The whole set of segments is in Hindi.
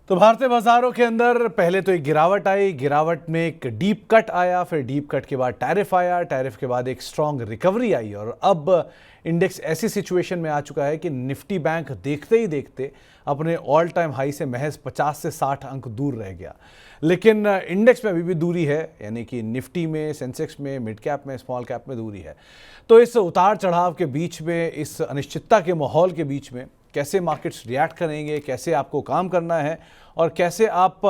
तो भारतीय बाजारों के अंदर पहले तो एक गिरावट आई, गिरावट में एक डीप कट आया, फिर डीप कट के बाद टैरिफ आया, टैरिफ के बाद एक स्ट्रांग रिकवरी आई और अब इंडेक्स ऐसी सिचुएशन में आ चुका है कि निफ्टी बैंक देखते ही देखते अपने ऑल टाइम हाई से महज 50 से 60 अंक दूर रह गया। लेकिन इंडेक्स में अभी भी दूरी है, यानी कि निफ्टी में, सेंसेक्स में, मिड कैप में, स्मॉल कैप में दूरी है। तो इस उतार चढ़ाव के बीच में, इस अनिश्चितता के माहौल के बीच में कैसे मार्केट्स रिएक्ट करेंगे, कैसे आपको काम करना है और कैसे आप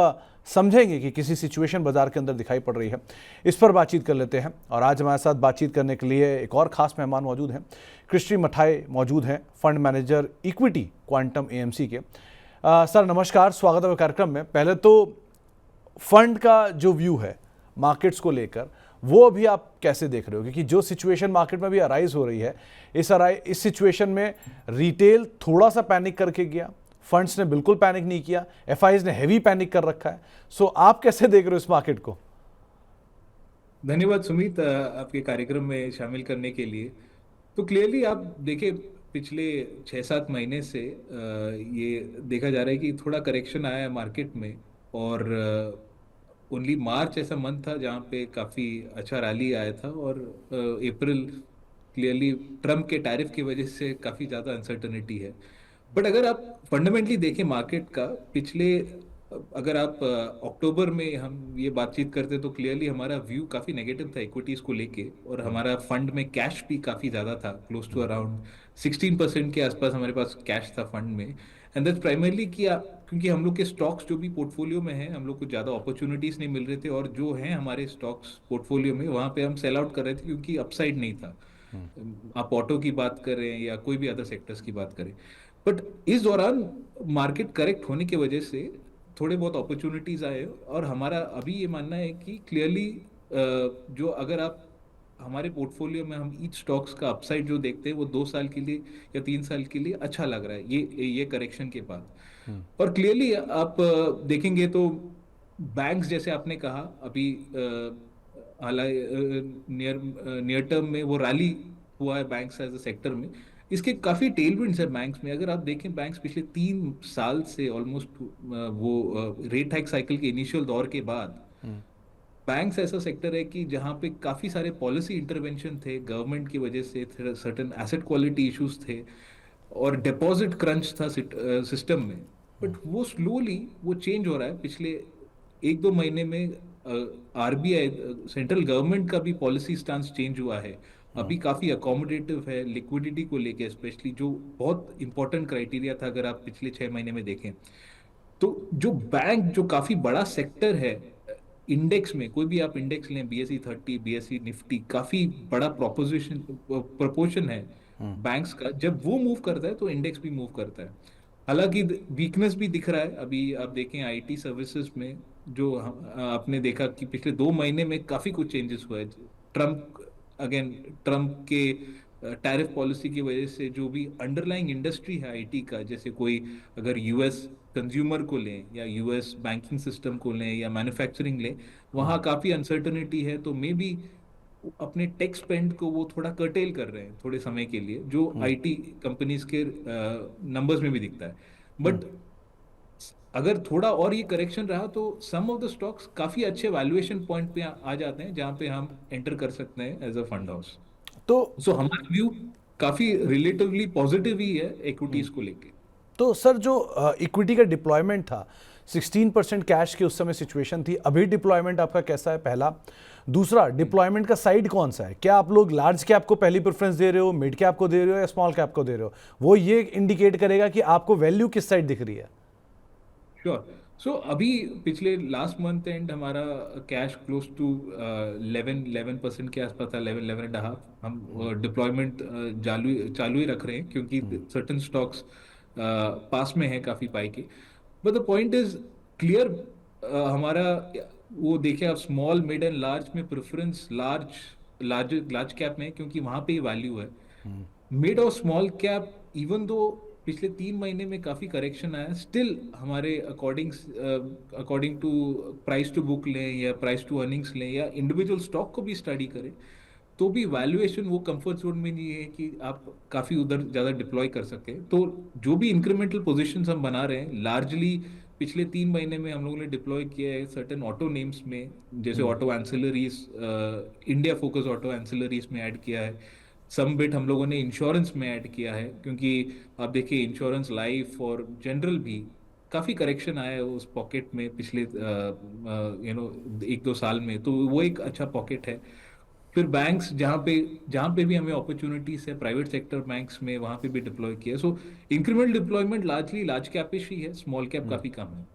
समझेंगे कि किसी सिचुएशन बाजार के अंदर दिखाई पड़ रही है, इस पर बातचीत कर लेते हैं। और आज हमारे साथ बातचीत करने के लिए एक और ख़ास मेहमान मौजूद हैं। कृष्टि मठाई मौजूद हैं, fund manager equity quantum AMC के। सर नमस्कार, स्वागत है कार्यक्रम में। पहले तो फंड का जो व्यू है मार्केट्स को लेकर, वो अभी आप कैसे देख रहे हो? क्योंकि जो सिचुएशन मार्केट में भी अराइज हो रही है, इस सिचुएशन में रिटेल थोड़ा सा पैनिक करके गया, फंड्स ने बिल्कुल पैनिक नहीं किया, एफआईज ने हेवी पैनिक कर रखा है। सो आप कैसे देख रहे हो इस मार्केट को? धन्यवाद सुमित, आपके कार्यक्रम में शामिल करने के लिए। तो क्लियरली आप देखिए, पिछले 6-7 महीने से ये देखा जा रहा है कि थोड़ा करेक्शन आया है मार्केट में। और ओनली मार्च ऐसा मंथ था जहाँ पे काफ़ी अच्छा रैली आया था, और अप्रैल क्लियरली ट्रम्प के टैरिफ की वजह से काफ़ी ज़्यादा अनसर्टनिटी है। बट अगर आप फंडामेंटली देखें मार्केट का, पिछले अगर आप अक्टूबर में हम ये बातचीत करते तो क्लियरली हमारा व्यू काफ़ी नेगेटिव था इक्विटीज़ को लेके, और हमारा फंड में कैश भी काफ़ी ज़्यादा था, क्लोज टू अराउंड 16% के आसपास हमारे पास कैश था फंड में। एंड दैट्स प्राइमरली किया क्योंकि हम लोग के स्टॉक्स जो भी पोर्टफोलियो में हैं, हम लोग को ज़्यादा अपॉर्चुनिटीज़ नहीं मिल रहे थे, और जो हैं हमारे स्टॉक्स पोर्टफोलियो में वहाँ पे हम सेल आउट कर रहे थे क्योंकि अपसाइड नहीं था। आप ऑटो की बात करें या कोई भी अदर सेक्टर्स की बात करें। बट इस दौरान मार्केट करेक्ट होने की वजह से थोड़े बहुत अपॉर्चुनिटीज आए, और हमारा अभी ये मानना है कि क्लियरली जो अगर आप हमारे पोर्टफोलियो में हम ईच स्टॉक्स का अपसाइड जो देखते हैं वो 2 साल के लिए या 3 साल के लिए अच्छा लग रहा है ये करेक्शन के बाद। और क्लियरली आप देखेंगे तो बैंक्स, जैसे आपने कहा अभी नियर नियर टर्म में वो रैली हुआ है बैंक्स एज अ सेक्टर में। इसके काफी टेलविंड्स है बैंक्स में। अगर आप देखें बैंक्स पिछले 3 साल से ऑलमोस्ट वो रेट हाइक साइकिल के इनिशियल दौर के बाद बैंक्स ऐसा सेक्टर है कि जहां पे काफी सारे पॉलिसी इंटरवेंशन थे गवर्नमेंट की वजह से, सर्टेन एसेट क्वालिटी इश्यूज थे, और डिपॉजिट क्रंच था सिस्टम में। बट वो स्लोली वो चेंज हो रहा है। पिछले 1-2 महीने में आरबीआई, सेंट्रल गवर्नमेंट का भी पॉलिसी स्टांस चेंज हुआ है। अभी काफी अकोमोडेटिव है लिक्विडिटी को लेके, स्पेशली जो बहुत इंपॉर्टेंट क्राइटेरिया था अगर आप पिछले 6 महीने में देखें। तो जो बैंक जो काफी बड़ा सेक्टर है इंडेक्स में, कोई भी आप इंडेक्स लें, BSE 30, BSE निफ्टी, काफी बड़ा प्रपोर्शन है बैंक्स का। जब वो मूव करता है तो इंडेक्स भी मूव करता है। हालांकि वीकनेस भी दिख रहा है। अभी आप देखें आईटी सर्विसेज में, जो आपने देखा कि पिछले 2 महीने में काफी कुछ चेंजेस हुए। ट्रम्प अगेन ट्रम्प के टैरिफ पॉलिसी की वजह से जो भी अंडरलाइंग इंडस्ट्री है आईटी का, जैसे कोई अगर यूएस कंज्यूमर को लें या यूएस बैंकिंग सिस्टम को लें या मैन्युफैक्चरिंग लें, वहाँ काफ़ी अनसर्टनिटी है। तो मे बी अपने टेक स्पेंड को वो थोड़ा कर्टेल कर रहे हैं थोड़े समय के लिए, जो आईटी कंपनीज के नंबर्स में भी दिखता है। बट अगर थोड़ा और ये करेक्शन रहा तो सम ऑफ द स्टॉक्स काफ़ी अच्छे वैल्यूएशन पॉइंट पे आ जाते हैं जहाँ पे हम एंटर कर सकते हैं एज अ फंड हाउस। तो सो हमारा व्यू काफ़ी रिलेटिवली पॉजिटिव ही है इक्विटीज को लेके। तो सर जो इक्विटी का डिप्लॉयमेंट था, 16% कैश की उस समय सिचुएशन थी, अभी डिप्लॉयमेंट आपका कैसा है? पहला। दूसरा, डिप्लॉयमेंट का साइड कौन सा है? क्या आप लोग लार्ज कैप को पहली प्रेफरेंस दे रहे हो, मिड कैप को दे रहे हो या स्मॉल कैप को दे रहे हो? वो ये इंडिकेट करेगा कि आपको वैल्यू किस साइड दिख रही है। श्योर। सो अभी पिछले लास्ट मंथ एंड हमारा कैश क्लोज टू 11% के आसपास था, 11-11.5। हम डिप्लॉयमेंट चालू चालू ही रख रहे हैं क्योंकि सर्टन स्टॉक्स पास में है काफ़ी पाई के। But the point is clear. हमारा वो देखे आप, स्मॉल मिड एंड लार्ज में preference large large large cap में है, क्योंकि वहां पे ही वैल्यू है। मिड और स्मॉल कैप इवन दो पिछले 3 महीने में काफी करेक्शन आया, स्टिल हमारे according to price to book लें या प्राइस टू अर्निंग्स लें या इंडिविजुअल स्टॉक को भी स्टडी करें, तो भी वैल्यूएशन वो कंफर्ट जोन में नहीं है कि आप काफी उधर ज्यादा डिप्लॉय कर सके। तो जो भी इंक्रीमेंटल पोजीशंस हम बना रहे हैं लार्जली पिछले 3 महीने में हम लोगों ने डिप्लॉय किया है सर्टेन ऑटो नेम्स में, जैसे auto ancillaries, India focus auto ancillaries में ऐड किया है। सम बिट हम लोगों ने इंश्योरेंस में ऐड किया है, क्योंकि आप देखिए इंश्योरेंस लाइफ और जनरल भी काफ़ी करेक्शन आया है उस पॉकेट में पिछले 1-2 साल में, तो वो एक अच्छा पॉकेट है। फिर बैंक्स जहाँ पे भी हमें अपॉर्चुनिटीज है प्राइवेट सेक्टर बैंक्स में, वहाँ पे भी डिप्लॉय किया। सो इंक्रीमेंटल डिप्लॉयमेंट लार्जली लार्ज कैपिश ही है, स्मॉल कैप काफ़ी कम है।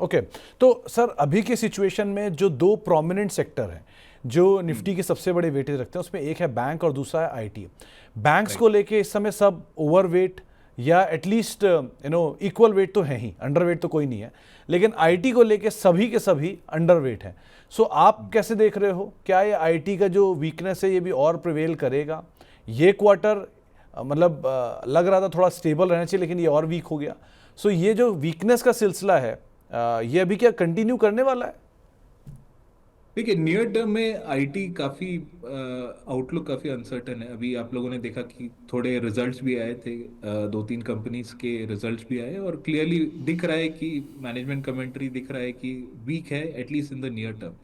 ओके। तो सर अभी की सिचुएशन में जो दो प्रोमिनेंट सेक्टर हैं जो निफ्टी के सबसे बड़े वेटेज रखते हैं, उसमें एक है बैंक और दूसरा है आईटी। बैंक्स को लेके इस समय सब ओवरवेट या एटलीस्ट इक्वल वेट तो है ही, अंडरवेट तो कोई नहीं है, लेकिन आईटी को लेके सभी के सभी अंडरवेट हैं। सो आप कैसे देख रहे हो, क्या ये आईटी का जो वीकनेस है ये भी और प्रिवेल करेगा? ये क्वार्टर मतलब लग रहा था थोड़ा स्टेबल रहना चाहिए, लेकिन ये और वीक हो गया। सो ये जो वीकनेस का सिलसिला है ये अभी क्या कंटिन्यू करने वाला है? देखिए नियर टर्म में आईटी काफी आउटलुक काफी अनसर्टन है। अभी आप लोगों ने देखा कि थोड़े रिजल्ट्स भी आए थे, 2-3 कंपनीज के रिजल्ट्स भी आए, और क्लियरली दिख रहा है कि मैनेजमेंट कमेंट्री दिख रहा है कि वीक है at least in the near term.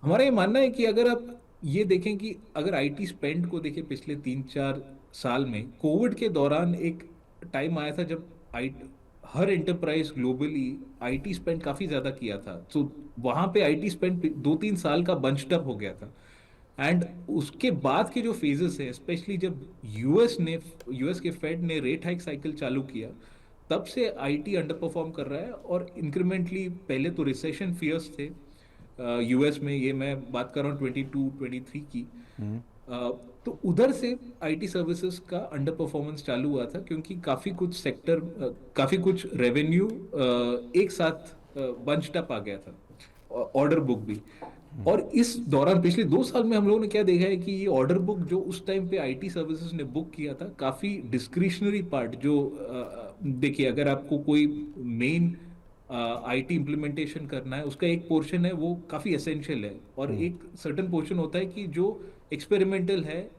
हमारा ये मानना है कि अगर आप ये देखें कि अगर आईटी स्पेंड को देखें पिछले 3-4 साल में, कोविड के दौरान एक टाइम आया था जब आई हर एंटरप्राइज ग्लोबली आईटी स्पेंड काफी ज्यादा किया था। तो वहां पे आईटी स्पेंड 2-3 साल का बंच्ड अप हो गया था। एंड उसके बाद के जो फेजेस है, स्पेशली जब यूएस के फेड ने रेट हाइक साइकिल चालू किया, तब से आईटी अंडर परफॉर्म कर रहा है। और इंक्रीमेंटली पहले तो रिसेशन फियर्स थे यूएस में, ये मैं बात कर रहा हूँ 22-23 की। तो उधर से आईटी सर्विसेज का अंडर परफॉर्मेंस चालू हुआ था, क्योंकि काफी कुछ रेवेन्यू एक साथ बंच्ड अप आ गया था, ऑर्डर बुक भी। और इस दौरान पिछले 2 साल में हम लोगों ने क्या देखा है कि ये ऑर्डर बुक जो उस टाइम पे आईटी सर्विसेज ने बुक किया था, काफी डिस्क्रिशनरी पार्ट जो देखिए अगर आपको कोई मेन आईटी इम्प्लीमेंटेशन करना है, उसका एक पोर्शन है वो काफी एसेंशियल है, और एक सर्टेन पोर्शन होता है कि जो एक्सपेरिमेंटल है,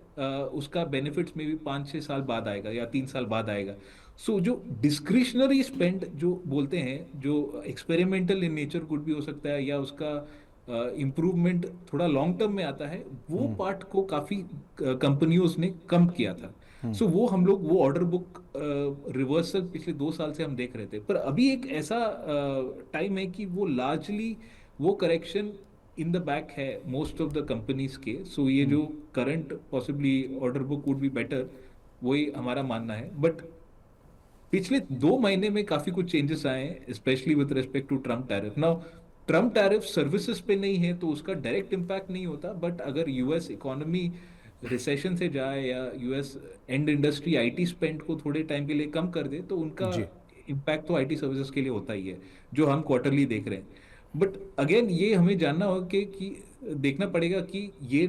उसका बेनिफिट्स में भी 5-6 साल बाद आएगा या 3 साल बाद आएगा। सो जो डिस्क्रिशनरी स्पेंड जो बोलते हैं, जो एक्सपेरिमेंटल इन नेचर कुड भी हो सकता है, या उसका इम्प्रूवमेंट थोड़ा लॉन्ग टर्म में आता है, वो पार्ट को काफी कंपनियों ने कम किया था। सो वो हम लोग वो ऑर्डर बुक रिवर्सल पिछले 2 साल से हम देख रहे थे, पर अभी एक ऐसा टाइम है कि वो लार्जली वो करेक्शन इन द बैक है मोस्ट ऑफ द कंपनीज के। सो ये जो current possibly order book would be better, वही हमारा मानना है। बट पिछले 2 महीने में काफी कुछ चेंजेस आए हैं, specially with respect to Trump tariff. Now Trump tariff services पे नहीं है तो उसका डायरेक्ट इम्पैक्ट नहीं होता, बट अगर यूएस इकोनॉमी रिसेशन से जाए या US and industry IT spend को थोड़े टाइम के लिए कम कर दे, तो उनका जी। इम्पैक्ट तो आईटी सर्विसेज के लिए होता ही है, जो हम क्वार्टरली देख रहे हैं। बट अगेन ये हमें जानना होगा कि देखना पड़ेगा कि ये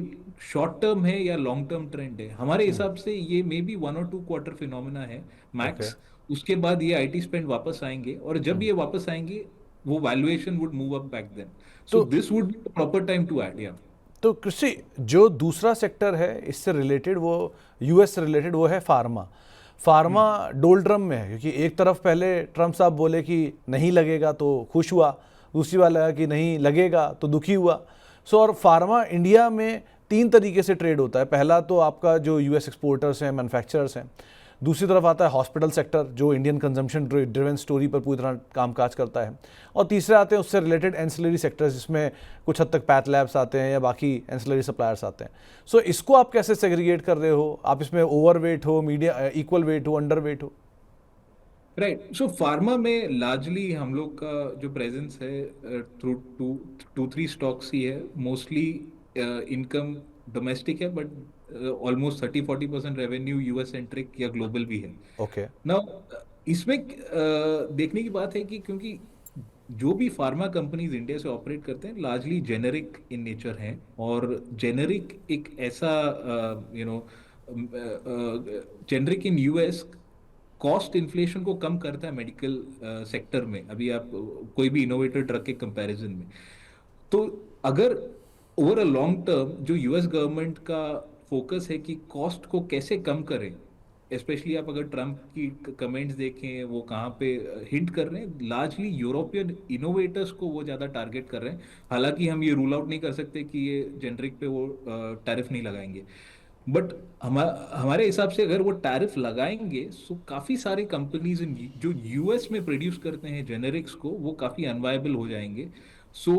शॉर्ट टर्म है या लॉन्ग टर्म ट्रेंड है। हमारे हिसाब से ये मे बी 1 और 2 क्वार्टर फिनोमिना है ओके। मैक्स। उसके बाद ये आईटी स्पेंड वापस आएंगे, और जब ये वापस आएंगे वो valuation would move up back then. So तो this would be proper time to add. या तो कृषि जो दूसरा सेक्टर है इससे रिलेटेड, वो यूएस से रिलेटेड, वो है फार्मा। फार्मा डोलड्रम में है, क्योंकि एक तरफ पहले ट्रम्प साहब बोले कि नहीं लगेगा तो खुश हुआ, दूसरी बार लगा कि नहीं लगेगा तो दुखी हुआ। सो और फार्मा इंडिया में 3 तरीके से ट्रेड होता है। पहला तो आपका जो यूएस एक्सपोर्टर्स हैं, मैन्युफैक्चरर्स हैं, दूसरी तरफ आता है हॉस्पिटल सेक्टर जो इंडियन कंजम्पशन ड्रिवन स्टोरी पर पूरी तरह कामकाज करता है, और तीसरे आते हैं उससे रिलेटेड एंसिलरी सेक्टर्स जिसमें कुछ हद तक पैथ लैब्स आते हैं या बाकी एंसिलरी सप्लायर्स आते हैं। सो इसको आप कैसे सेग्रीगेट कर रहे हो? आप इसमें ओवरवेट हो, मीडिया इक्वल वेट हो, अंडरवेट हो? राइट। सो फार्मा में लार्जली हम लोग का जो प्रेजेंस है थ्रू 2-3 स्टॉक्स ही है। मोस्टली इनकम डोमेस्टिक है, but almost 30-40% revenue US centric या ग्लोबल भी है। ओके। नाउ इसमें देखने की बात है कि क्योंकि जो भी फार्मा कंपनीज इंडिया से ऑपरेट करते हैं लार्जली जेनेरिक इन नेचर हैं, और जेनेरिक एक ऐसा generic in US cost inflation को कम करता है मेडिकल सेक्टर में। अभी आप कोई भी इनोवेटर ड्रग के कंपैरिजन में, तो अगर ओवर अ लॉन्ग टर्म जो यूएस गवर्नमेंट का फोकस है कि कॉस्ट को कैसे कम करें, स्पेशली आप अगर ट्रम्प की कमेंट्स देखें, वो कहाँ पे हिंट कर रहे हैं, लार्जली यूरोपियन इनोवेटर्स को वो ज़्यादा टारगेट कर रहे हैं। हालांकि हम ये रूल आउट नहीं कर सकते कि ये जेनरिक पे वो टैरिफ नहीं लगाएंगे, बट हमारे हिसाब से अगर वो टैरिफ लगाएंगे तो काफ़ी सारे कंपनीज जो यूएस में प्रोड्यूस करते हैं जेनेरिक्स को, वो काफ़ी अनवायबल हो जाएंगे। So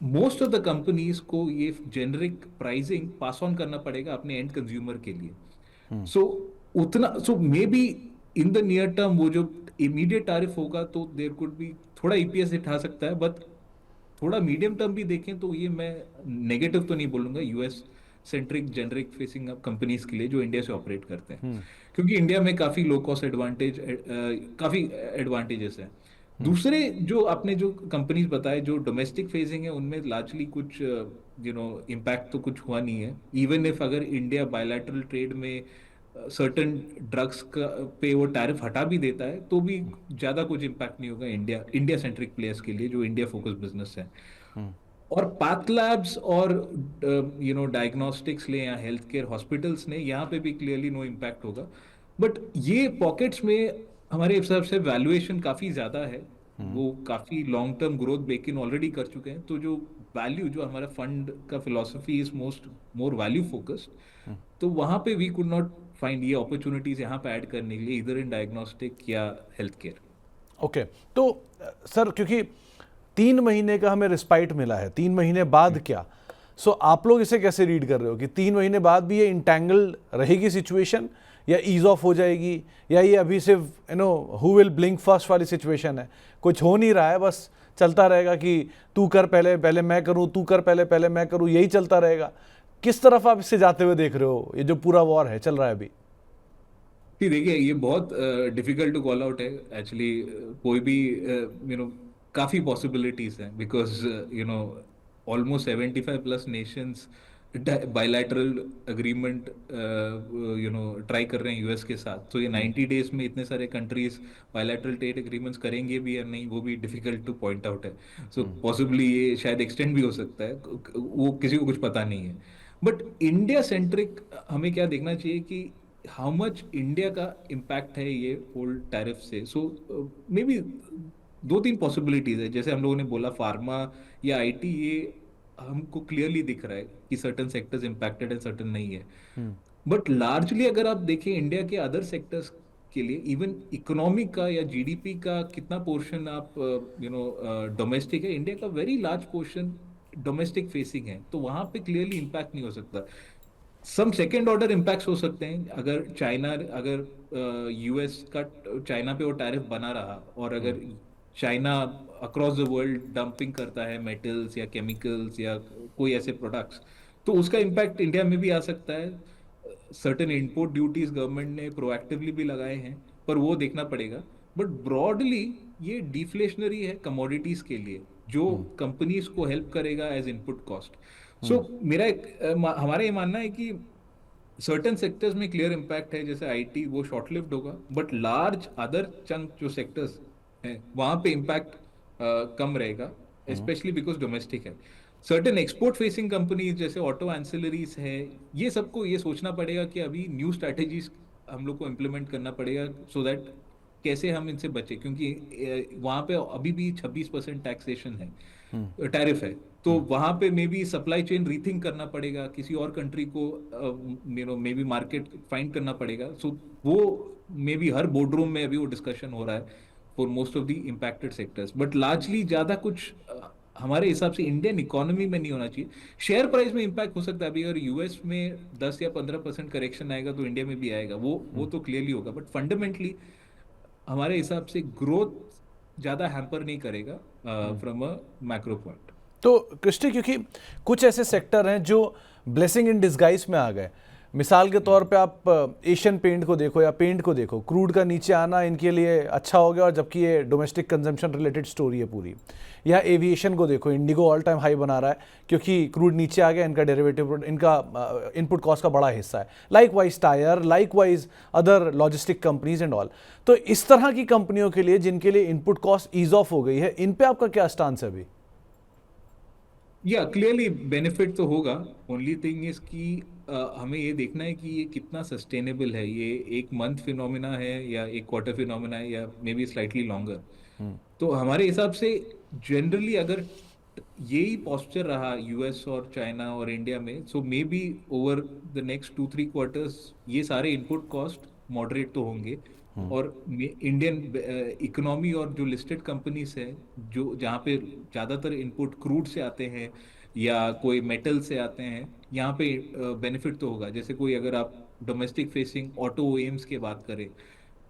most of the companies को ये जेनरिक प्राइसिंग पास ऑन करना पड़ेगा अपने एंड कंज्यूमर के लिए। सो उतना, so maybe in the near term वो जो इमीडिएट टैरिफ होगा तो देयर कुड बी थोड़ा ईपीएस हिट आ सकता है, बट थोड़ा मीडियम टर्म भी देखें तो ये मैं नेगेटिव तो नहीं बोलूंगा US centric generic facing companies के लिए जो इंडिया से ऑपरेट करते हैं, क्योंकि इंडिया में काफी लो कॉस्ट एडवांटेज, काफी एडवांटेजेस हैं। दूसरे जो आपने जो कंपनीज बताए जो डोमेस्टिक फेसिंग है, उनमें लार्जली कुछ इम्पैक्ट तो कुछ हुआ नहीं है। इवन इफ अगर इंडिया बायलैटरल ट्रेड में सर्टन ड्रग्स का पे वो टैरिफ हटा भी देता है तो भी ज्यादा कुछ इम्पैक्ट नहीं होगा इंडिया सेंट्रिक प्लेयर्स के लिए जो इंडिया फोकस बिजनेस है। और पैथ लैब्स और डायग्नोस्टिक्स ले या हेल्थ केयर हॉस्पिटल्स ने, यहाँ पे भी क्लियरली नो इम्पैक्ट होगा। बट ये पॉकेट्स में हमारे हिसाब से वैल्यूएशन काफी ज्यादा है, वो काफी long term growth back in already कर चुके हैं। तो जो वैल्यू, जो हमारा फंड का philosophy is more value focused, तो वहां पे वी कुड नॉट फाइंड ये अपॉर्चुनिटीज यहाँ पे ऐड करने के लिए, इधर इन डायग्नोस्टिक या हेल्थ केयर। ओके, तो सर क्योंकि 3 महीने का हमें रिस्पाइट मिला है, 3 महीने बाद क्या? सो आप लोग इसे कैसे रीड कर रहे हो कि 3 महीने बाद भी ये इंटैंगल रहेगी सिचुएशन, या ईज ऑफ हो जाएगी, या ये अभी सिर्फ हु विल ब्लिंक फर्स्ट वाली सिचुएशन है, कुछ हो नहीं रहा है, बस चलता रहेगा कि तू कर पहले पहले मैं करूं, तू कर पहले पहले मैं करूं, यही चलता रहेगा? किस तरफ आप इससे जाते हुए देख रहे हो, ये जो पूरा वॉर है चल रहा है अभी? देखिए, ये बहुत डिफिकल्ट टू कॉल आउट है एक्चुअली। कोई भी काफी पॉसिबिलिटीज हैं, because almost 75+ Nations bilateral agreement try कर रहे हैं यूएस के साथ। तो ये 90 डेज में इतने सारे कंट्रीज बायलैटरल ट्रेड एग्रीमेंट्स करेंगे भी या नहीं, वो भी डिफिकल्ट टू पॉइंट आउट है। सो पॉसिबली ये शायद एक्सटेंड भी हो सकता है, वो किसी को कुछ पता नहीं है। बट इंडिया सेंट्रिक हमें क्या देखना चाहिए कि हाउ मच इंडिया का इम्पैक्ट है ये होल टैरिफ से। सो मे बी 2-3 पॉसिबिलिटीज है, जैसे हम लोगों ने बोला फार्मा या आईटी, ये हमको क्लियरली दिख रहा है कि सर्टन सेक्टर्स इम्पैक्टेड है, सर्टन नहीं है। बट लार्जली अगर आप देखें इंडिया के अदर सेक्टर्स के लिए, इवन इकोनॉमी का या जीडीपी का कितना पोर्शन आप डोमेस्टिक है, इंडिया का very large portion domestic facing है, तो वहां पे क्लियरली इम्पैक्ट नहीं हो सकता। सम सेकेंड ऑर्डर इम्पैक्ट्स हो सकते हैं, अगर यूएस का चाइना पे वो टैरिफ बना रहा, और अगर China across the world dumping करता है मेटल्स या केमिकल्स या कोई ऐसे प्रोडक्ट्स, तो उसका इम्पैक्ट इंडिया में भी आ सकता है। सर्टेन इम्पोर्ट ड्यूटीज गवर्नमेंट ने प्रोएक्टिवली भी लगाए हैं, पर वो देखना पड़ेगा। बट ब्रॉडली ये डिफ्लेशनरी है कमोडिटीज के लिए, जो कंपनीज को हेल्प करेगा एज इनपुट कॉस्ट। सो हमारा ये मानना है कि सर्टेन सेक्टर्स में क्लियर इम्पैक्ट है, जैसे आईटी, वो शॉर्ट लिव्ड होगा, बट लार्ज अदर चंक जो सेक्टर्स हैं वहां पे इम्पैक्ट कम रहेगा, स्पेशली बिकॉज डोमेस्टिक है। सर्टेन एक्सपोर्ट फेसिंग कंपनीज जैसे ऑटो एंसिलरीज है, ये सबको ये सोचना पड़ेगा कि अभी न्यू स्ट्रैटेजीज हम लोग को इम्प्लीमेंट करना पड़ेगा, सो दैट कैसे हम इनसे बचे, क्योंकि वहां पे अभी भी 26% टैक्सेशन है, टैरिफ है। तो वहां पे may be supply chain rethink करना पड़ेगा, किसी और कंट्री को मे बी मार्केट फाइंड करना पड़ेगा। सो वो may be her board room में अभी वो डिस्कशन हो रहा है for most of the impacted sectors. But largely ज्यादा कुछ हमारे हिसाब से इंडियन इकोनॉमी में नहीं होना चाहिए। शेयर प्राइस में इम्पैक्ट हो सकता है, अभी अगर यूएस में 10 या 15% करेक्शन आएगा तो इंडिया में भी आएगा, वो तो क्लियरली होगा। बट फंडामेंटली हमारे हिसाब से ग्रोथ ज्यादा हैम्पर नहीं करेगा फ्रॉम अ मैक्रो पॉइंट। तो कृष्टि, क्योंकि कुछ ऐसे सेक्टर हैं जो ब्लेसिंग इन डिस्गाइज में आ गए, मिसाल के तौर पे आप एशियन पेंट को देखो या पेंट को देखो, क्रूड का नीचे आना इनके लिए अच्छा हो गया, और जबकि ये डोमेस्टिक कंजम्पशन रिलेटेड स्टोरी है पूरी। या एविएशन को देखो, इंडिगो ऑल टाइम हाई बना रहा है क्योंकि क्रूड नीचे आ गया, इनका डेरिवेटिव, इनका इनपुट कॉस्ट का बड़ा हिस्सा है। Like wise tyre, like wise other logistic companies and all. तो इस तरह की कंपनियों के लिए जिनके लिए इनपुट कॉस्ट ईज ऑफ हो गई है, इन पर आपका क्या स्टांस है अभी? या क्लियरली बेनिफिट तो होगा। ओनली थिंग इज कि हमें ये देखना है कि ये कितना सस्टेनेबल है, ये एक मंथ फिनोमिना है या एक क्वार्टर फिनोमिना है या मे बी स्लाइटली लॉन्गर। तो हमारे हिसाब से जनरली अगर यही पॉस्चर रहा यूएस और चाइना और इंडिया में, so maybe over the next 2-3 quarters ये सारे इनपुट कॉस्ट मॉडरेट तो होंगे। और इंडियन इकोनॉमी और जो लिस्टेड कंपनीज है, जो जहाँ पे ज्यादातर इनपुट क्रूड से आते हैं या कोई मेटल से आते हैं, यहाँ पे बेनिफिट तो होगा। जैसे कोई अगर आप डोमेस्टिक फेसिंग ऑटो ओएम्स की बात करें,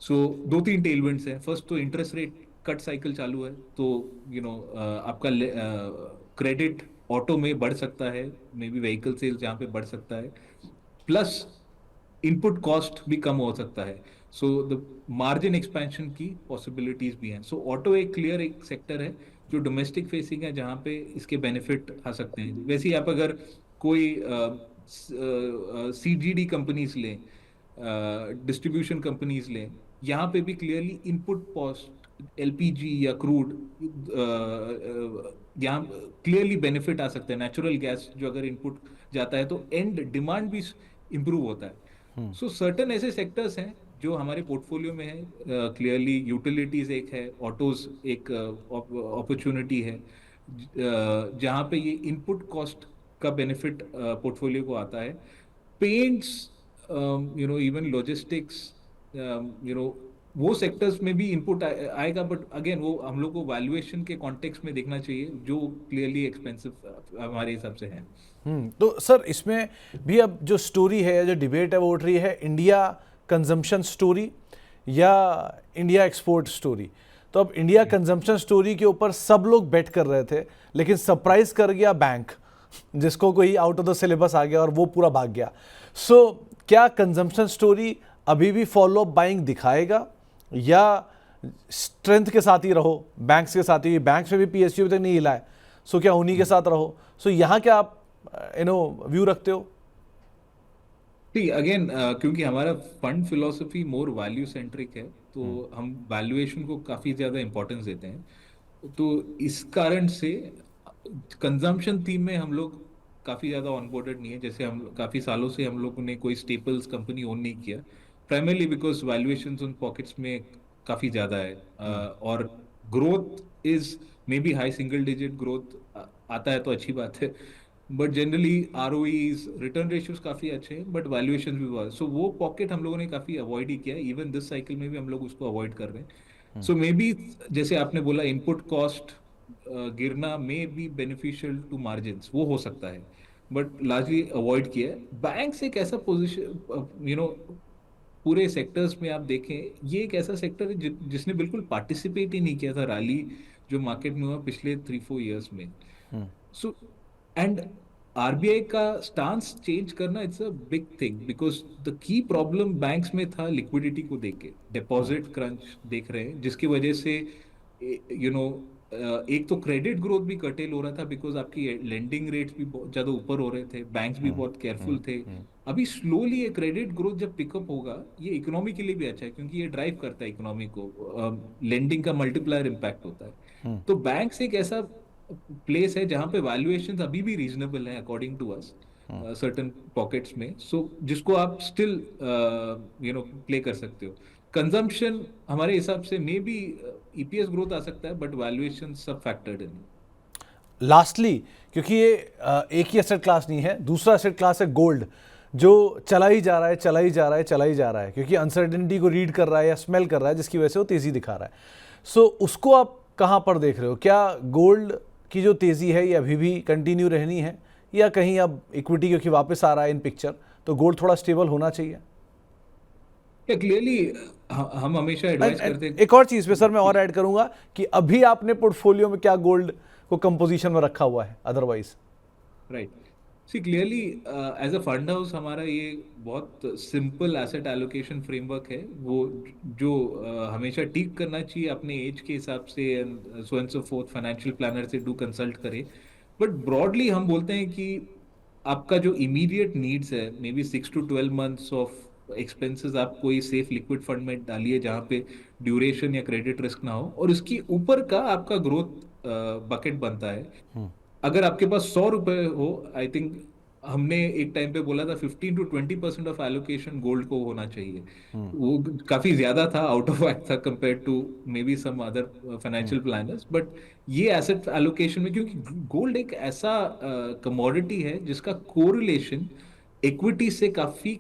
सो 2-3 टेलविंड्स हैं। फर्स्ट तो इंटरेस्ट रेट कट साइकिल चालू है, तो आपका क्रेडिट ऑटो में बढ़ सकता है, मे बी व्हीकल सेल्स जहाँ पे बढ़ सकता है, प्लस इनपुट कॉस्ट भी कम हो सकता है। सो द मार्जिन एक्सपेंशन की पॉसिबिलिटीज भी हैं। सो ऑटो एक क्लियर एक सेक्टर है जो डोमेस्टिक फेसिंग है, जहाँ पे इसके बेनिफिट आ सकते हैं। वैसे ही आप अगर कोई सीजीडी कंपनीज लें, डिस्ट्रीब्यूशन कंपनीज लें, यहाँ पे भी क्लियरली इनपुट कॉस्ट एलपीजी या क्रूड, यहाँ क्लियरली बेनिफिट आ सकता है। नेचुरल गैस जो अगर इनपुट जाता है तो एंड डिमांड भी इंप्रूव होता है। सो सर्टेन ऐसे सेक्टर्स हैं जो हमारे पोर्टफोलियो में है। क्लियरली यूटिलिटीज एक है, ऑटोज एक अपॉर्चुनिटी है, जहाँ पे ये इनपुट कॉस्ट का बेनिफिट पोर्टफोलियो को आता है। पेंट्स, इवन लॉजिस्टिक्स, वो सेक्टर्स में भी इनपुट आएगा, बट अगेन वो हम लोग को वैल्यूएशन के कॉन्टेक्स्ट में देखना चाहिए, जो क्लियरली एक्सपेंसिव हमारे हिसाब से है। तो सर इसमें भी अब जो स्टोरी है, जो डिबेट है, वो उठ रही है इंडिया कंजम्पशन स्टोरी या इंडिया एक्सपोर्ट स्टोरी। तो अब इंडिया कंजम्पशन स्टोरी के ऊपर सब लोग बेट कर रहे थे, लेकिन सरप्राइज कर गया बैंक, जिसको कोई आउट ऑफ द सिलेबस आ गया और वो पूरा भाग गया। सो क्या कंजम्पशन स्टोरी अभी भी फॉलो अप बाइंग दिखाएगा या स्ट्रेंथ के साथ ही रहो, बैंक्स के साथ ही? बैंक्स में भी पीएसयू तक नहीं हिला है, सो क्या उन्हीं के साथ रहो? सो यहाँ क्या आप व्यू रखते हो? ठीक, अगेन क्योंकि हमारा fund philosophy more value centric है, तो हम वैल्यूएशन को काफी ज्यादा इंपॉर्टेंस देते हैं। तो इस कारण से कंजम्पशन थीम में हम लोग काफी ज्यादा ऑनबोर्डेड नहीं है। जैसे हम काफी सालों से हम लोगों ने कोई स्टेपल्स कंपनी ओन नहीं किया, प्राइमरली बिकॉज वैल्यूएशन उन पॉकेट्स में काफी ज्यादा है। और growth is may be high single digit growth आता है तो अच्छी बात है, बट जनरली आरओईज रिटर्न रेशियोज काफी अच्छे हैं, बट वैल्यूएशन भी बहुत। सो वो पॉकेट हम लोगों ने काफी अवॉइड ही किया है। इवन दिस साइकिल में भी हम लोग उसको अवॉइड कर रहे हैं। सो मे बी जैसे आपने बोला इनपुट कॉस्ट गिरना may be beneficial to margins, वो हो सकता है, बट लार्जली अवॉइड किया है। बैंक्स एक ऐसा पोजिशन, पूरे सेक्टर्स में आप देखें, ये एक ऐसा सेक्टर है जिसने बिल्कुल पार्टिसिपेट ही नहीं किया था रैली जो मार्केट में हुआ पिछले 3-4 ईयर्स में। सो एंड आरबीआई का स्टांस चेंज करना it's a big thing, because the key problem banks में था लिक्विडिटी को देख के, डिपॉजिट क्रंच देख रहे हैं, जिसकी वजह से एक तो क्रेडिट ग्रोथ भी कर्टेल हो रहा था, बिकॉज आपकी लेंडिंग रेट्स भी बहुत ज्यादा ऊपर हो रहे थे, बैंक्स भी बहुत केयरफुल थे। अभी स्लोली ये क्रेडिट ग्रोथ जब पिकअप होगा, ये इकोनॉमी के लिए भी अच्छा है, क्योंकि ये ड्राइव करता है इकोनॉमी को, लेंडिंग का मल्टीप्लायर इम्पैक्ट होता है। तो बैंक्स एक ऐसा प्लेस है जहां पे वैल्यूएशंस अभी भी रीजनेबल है according to us, certain pockets में, सो जिसको आप स्टिल प्ले कर सकते हो। कंजम्पशन हमारे हिसाब से मे बी ईपीएस ग्रोथ आ सकता है, बट वैल्यूएशन सब फैक्टर्ड इन। लास्टली, क्योंकि ये एक ही एसेट क्लास नहीं है, दूसरा एसेट क्लास है गोल्ड, जो चला ही जा रहा है, चला ही जा रहा है, चला ही जा रहा है, क्योंकि अनसर्टेनिटी को रीड कर रहा है या स्मेल कर रहा है, जिसकी वजह से वो तेज़ी दिखा रहा है। सो उसको आप कहाँ पर देख रहे हो? क्या गोल्ड की जो तेज़ी है ये अभी भी कंटिन्यू रहनी है, या कहीं अब इक्विटी क्योंकि वापस आ रहा है इन पिक्चर, तो गोल्ड थोड़ा स्टेबल होना चाहिए? क्लियरली हम हमेशा एडवाइस करते हैं। एक और चीज़ पे सर मैं और ऐड करूंगा कि अभी आपने पोर्टफोलियो में क्या गोल्ड को कंपोजिशन में रखा हुआ है otherwise? Right, see clearly as a fund house हमारा ये बहुत सिंपल एसेट एलोकेशन फ्रेमवर्क है, वो जो हमेशा टिक करना चाहिए अपने एज के हिसाब से, and so and so forth, financial planner से डू कंसल्ट करें। बट ब्रॉडली हम बोलते हैं कि आपका जो इमीडिएट नीड्स है, may be 6 to 12 months of expenses, आप कोई सेफ लिक्विड फंड में डालिए जहाँ पे ड्यूरेशन या क्रेडिट रिस्क ना हो, और उसकी ऊपर का आपका ग्रोथ बकेट बनता है। अगर आपके पास 100 रुपए हो, आई थिंक हमने एक टाइम पे बोला था 15 to 20% ऑफ एलोकेशन गोल्ड को होना चाहिए। वो काफी ज्यादा था, आउट ऑफ वैक था compare to may be some other financial planners, but ये एसेट एलोकेशन में, क्योंकि गोल्ड एक ऐसा कमोडिटी है जिसका कोरिलेशन इक्विटी से काफी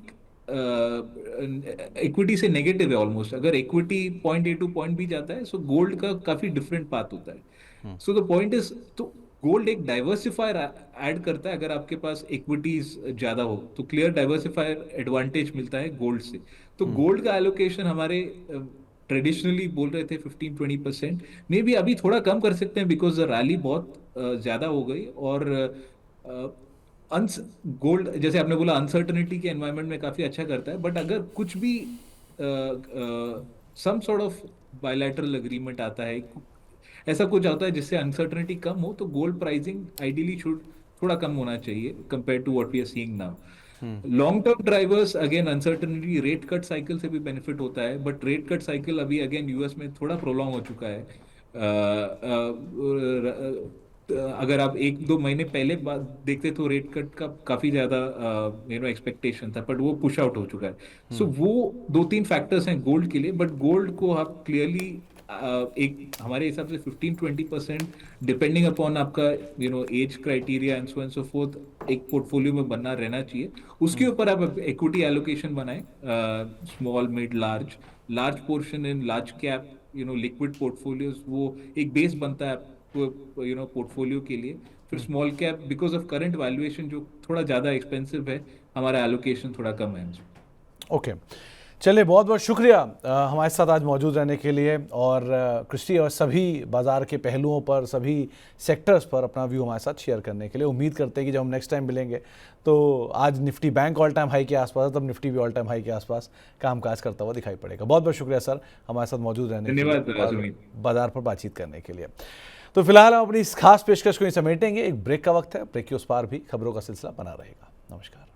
इक्विटी से नेगेटिव है ऑलमोस्ट। अगर equity point A to point B जाता है, सो गोल्ड का काफी डिफरेंट पाथ होता है। सो द पॉइंट इज, तो गोल्ड एक डाइवर्सिफायर ऐड करता है। अगर आपके पास इक्विटीज ज्यादा हो तो क्लियर डाइवर्सिफायर एडवांटेज मिलता है गोल्ड से। तो गोल्ड का एलोकेशन हमारे ट्रेडिशनली बोल रहे थे 15-20%, मे बी अभी थोड़ा कम कर सकते हैं बिकॉज रैली बहुत ज्यादा हो गई। और गोल्ड जैसे आपने बोला अनसर्टनिटी के एनवायरनमेंट में काफी अच्छा करता है, बट अगर कुछ भी some sort of bilateral agreement आता है, ऐसा कुछ आता है जिससे अनसर्टनिटी कम हो, तो गोल्ड प्राइसिंग आइडियली शुड थोड़ा कम होना चाहिए compare to what we are seeing now. Long term drivers again uncertainty, rate cut cycle से भी बेनिफिट होता है, बट रेट कट साइकिल अभी अगेन यूएस में थोड़ा प्रोलॉन्ग हो चुका है। अगर आप 1-2 महीने पहले बात देखते तो रेट कट का काफी ज्यादा एक्सपेक्टेशन था, बट वो पुश आउट हो चुका है। सो वो 2-3 फैक्टर्स हैं गोल्ड के लिए, बट गोल्ड को आप क्लियरली एक हमारे हिसाब से 15-20% डिपेंडिंग अपॉन आपका age criteria and so fourth एक पोर्टफोलियो में बनना रहना चाहिए। उसके ऊपर आप इक्विटी एलोकेशन बनाएं, small mid large, large portion in large cap liquid portfolios, वो एक बेस बनता है पोर्टफोलियो के लिए। फिर small cap because of current valuation जो थोड़ा ज़्यादा एक्सपेंसिव है, हमारा एलोकेशन थोड़ा कम है। ओके, चलिए बहुत बहुत शुक्रिया हमारे साथ आज मौजूद रहने के लिए, और कृषि और सभी बाज़ार के पहलुओं पर, सभी सेक्टर्स पर अपना व्यू हमारे साथ शेयर करने के लिए। उम्मीद करते हैं कि जब हम नेक्स्ट टाइम मिलेंगे तो आज Nifty bank all time high के आसपास है, तब निफ्टी भी ऑल टाइम हाई के आसपास कामकाज करता हुआ दिखाई पड़ेगा। बहुत बहुत शुक्रिया सर हमारे साथ मौजूद रहने के लिए और बाजार पर बातचीत करने के लिए। तो फिलहाल हम अपनी इस खास पेशकश को ही समेटेंगे, एक ब्रेक का वक्त है, ब्रेक के उस पार भी खबरों का सिलसिला बना रहेगा। नमस्कार।